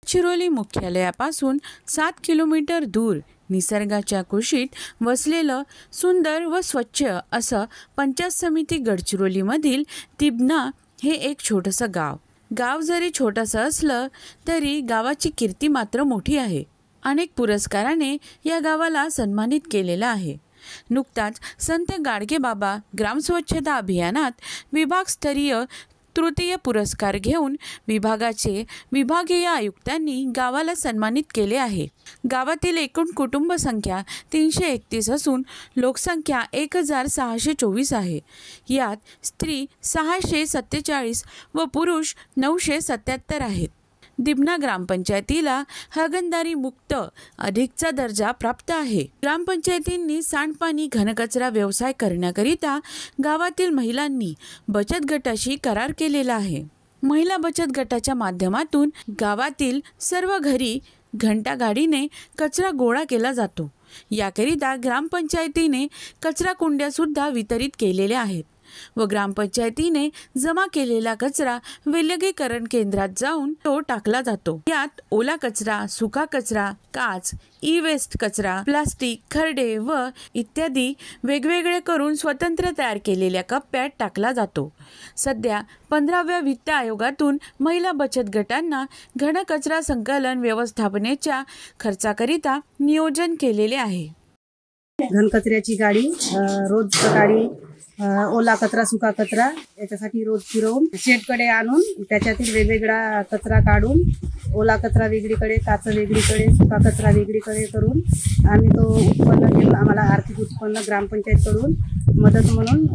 Gadchiroli मुख्यालयापासून 7 kilometre दूर निसर्गाच्या कुशीत वसलेलं सुंदर व स्वच्छ असं पंचायत समिती गडचिरोलीमधील तिबना हे एक छोटंसं गाव जरी छोटंसं असलं तरी गावाची कीर्ती मात्र मोठी आहे। अनेक पुरस्काराने या गावाला सन्मानित केलेलं आहे। नुकताच संत गाडगेबाबा ग्राम स्वच्छता अभियानात विभागस्तरीय तृतीय पुरस्कार घेऊन विभागाचे विभागीय आयुक्तांनी गावाला सन्मानित केले आहे। गावातील एकूण कुटुंब संख्या 331 असून लोकसंख्या 1624 आहे। यात स्त्री 647 व पुरुष 977 आहेत। दिबना ग्रामपंचायतीला हागणदारी मुक्त अधिकचा दर्जा प्राप्त आहे। ग्रामपंचायतींनी सांडपाणी घनकचरा व्यवसाय करण्याकरिता गावातील महिलांनी बचत गटाशी करार केलेला आहे। महिला बचत गटाच्या माध्यमातून गावातील सर्व घरी घंटागाडीने कचरा गोळा केला जातो। याकरिता ग्रामपंचायतीने कचरा कुंड्या सुद्धा वितरित केलेल्या आहेत व ग्रामपंचायतीने जमा केलेला कचरा विलगीकरण केंद्रात जाऊन तो टाकला जातो। यात ओला कचरा, सुका कचरा, काच, ई-वेस्ट कचरा, प्लास्टिक, खरडे व इत्यादी वेगवेगळे करून स्वतंत्र तयार केलेल्या कप्प्यात टाकला जातो। सध्या 15व्या वित्त आयोगातून महिला बचत गटांना घनकचरा संकलन व्यवस्थापनेच्या खर्चाकरिता नियोजन केलेले आहे। घनकचऱ्याची गाडी रोज सकाळी ओला कचरा सुका कचरा याच्यासाठी रोज फिरवून शेडकडे आणून त्याच्यातील वेगवेगळा कचरा काढून ओला कचरा वेगळीकडे, काच वेगळीकडे, सुका कचरा वेगळीकडे करून आम्ही तो उत्पन्न घेऊन आम्हाला आर्थिक उत्पन्न ग्रामपंचायतकडून मदत म्हणून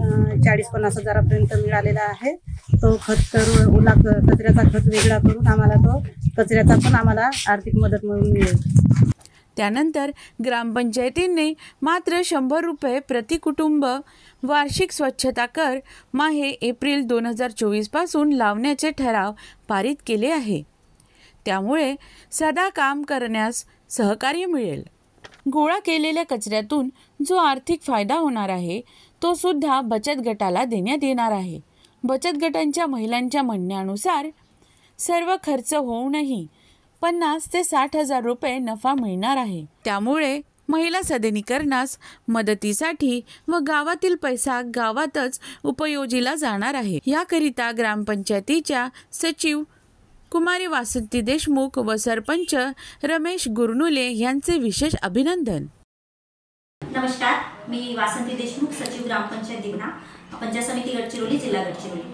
40-50 हजारापर्यंत मिळालेला आहे। तो खत करून ओला कचऱ्याचा खत वेगळा करून आम्हाला तो कचऱ्याचा पण आम्हाला आर्थिक मदत म्हणून मिळेल। त्यानंतर ग्रामपंचायतीने मात्र 100 रुपये प्रति कुटुंब वार्षिक स्वच्छता कर माहे एप्रिल 2024 पासून लावण्याचे ठराव पारित केले आहे। त्यामुळे सदा काम करण्यास सहकार्य मिळेल। गोळा केलेल्या कचऱ्यातून जो आर्थिक फायदा होणार आहे तो सुद्धा बचत गटाला देण्यात येणार आहे। बचत गटांच्या महिलांच्या म्हणण्यानुसार सर्व खर्च होऊनही 50 ते 60 हजार रुपये नफा मिळणार आहे। त्यामुळे महिला सदनीकरणास मदतीसाठी व गावातील पैसा गावातच उपयोजीला जाणार आहे। याकरिता ग्रामपंचायतीच्या सचिव कुमारी वासंती देशमुख व सरपंच रमेश गुरनुले यांचे विशेष अभिनंदन। नमस्कार, मी वासंती देशमुख, सचिव ग्रामपंचायत दिबना, पंचायत समिती गडचिरोली, जिल्हा गडचिरोली।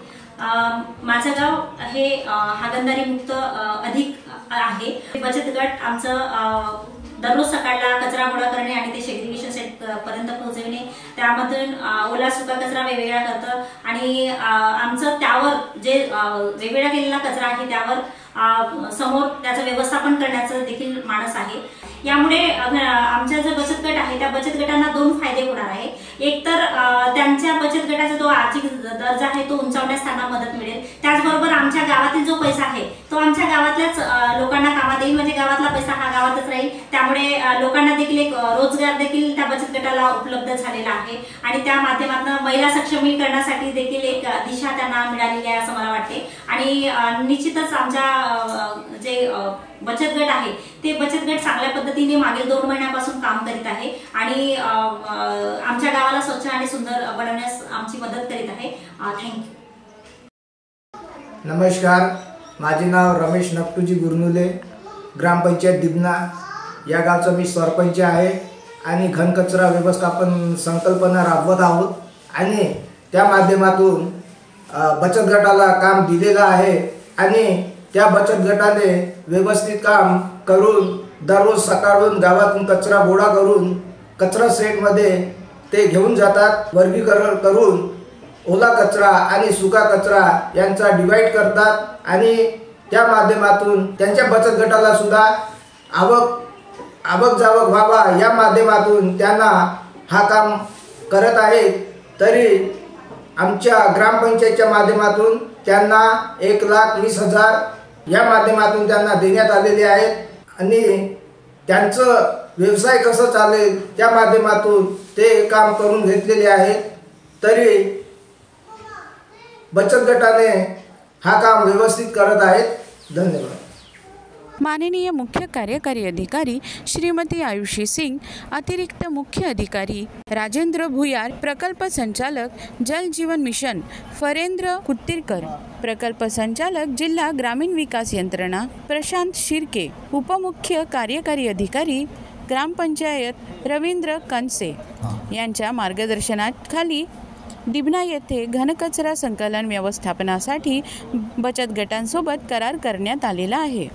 माझं गाव हे हागणदारी मुक्त अधिक आहे। बचत गट आमचं दररोज सकाळला कचरा गोळा करणे आणि ते सेग्रिगेशन सेट पर्यंत पोहोचविणे, त्यामधून ओला सुका कचरा वेगवेगळा करतं आणि आमचं त्यावर जे वेगवेगळा केलेला कचरा आहे त्यावर समोर त्याचं व्यवस्थापन करण्याचं देखील मानस आहे। यामुळे आमचा जो बचत गट आहे त्या बचत गटांना 2 फायदे होणार आहे। एक तर त्यांच्या बचत गटाचा जो आर्थिक दर्जा आहे तो उंचावण्यास त्यांना मदत मिळेल। त्याचबरोबर आमच्या गावातील जो पैसा आहे तो आमच्या गावातल्याच लोकांना कामात येईल, म्हणजे गावातला पैसा हा गावातच राहील। त्यामुळे लोकांना देखील एक रोजगार देखील त्या बचत गटाला उपलब्ध झालेला आहे आणि त्या माध्यमातून महिला सक्षमीकरणासाठी देखील एक दिशा त्यांना मिळालेली आहे असं मला वाटते। आणि निश्चितच आमच्या जे बचत गट आहे ते बचत गट चांगल्या पद्धतीने मागील 2 महिन्यापासून काम करीत आहे आणि आमच्या गावाला स्वच्छ आणि सुंदर बनवण्यास आमची मदत करीत आहे। थँक्यू। नमस्कार, माझे नाव रमेश नकटूजी गुरनुले, ग्रामपंचायत दिबना या गावचा मी सरपंच आहे आणि घनकचरा व्यवस्थापन संकल्पना राबवत आहोत आणि त्या माध्यमातून बचत गटाला काम दिलेलं आहे आणि त्या बचत गटाने व्यवस्थित काम करून दररोज सकाळून गावातून कचरा गोळा करून कचरा सेटमध्ये ते घेऊन जातात। वर्गीकरण करून ओला कचरा आणि सुका कचरा यांचा डिवाइड करतात आणि त्या माध्यमातून त्यांच्या बचत गटाला सुद्धा आवक जावक व्हावा या माध्यमातून त्यांना हा काम करत आहेत। तरी आमच्या ग्रामपंचायतच्या माध्यमातून त्यांना 1,20,000 या माध्यमातून त्यांना देण्यात आलेले आहेत आणि त्यांचं व्यवसाय कसं चालेल त्या माध्यमातून ते काम करून घेतलेले आहेत। तरी बचत गटाने हा काम व्यवस्थित करत आहेत। धन्यवाद। माननीय मुख्य कार्यकारी अधिकारी श्रीमती आयुषी सिंग, अतिरिक्त मुख्य अधिकारी राजेंद्र भुयार, प्रकल्प संचालक जल जीवन मिशन फरेंद्र कुत्तीरकर, प्रकल्प संचालक जिल्हा ग्रामीण विकास यंत्रणा प्रशांत शिर्के, उपमुख्य कार्यकारी अधिकारी ग्रामपंचायत रवींद्र कनसे यांच्या मार्गदर्शनाखाली दिबना येथे घनकचरा संकलन व्यवस्थापनासाठी बचत गटांसोबत करार करण्यात आलेला आहे.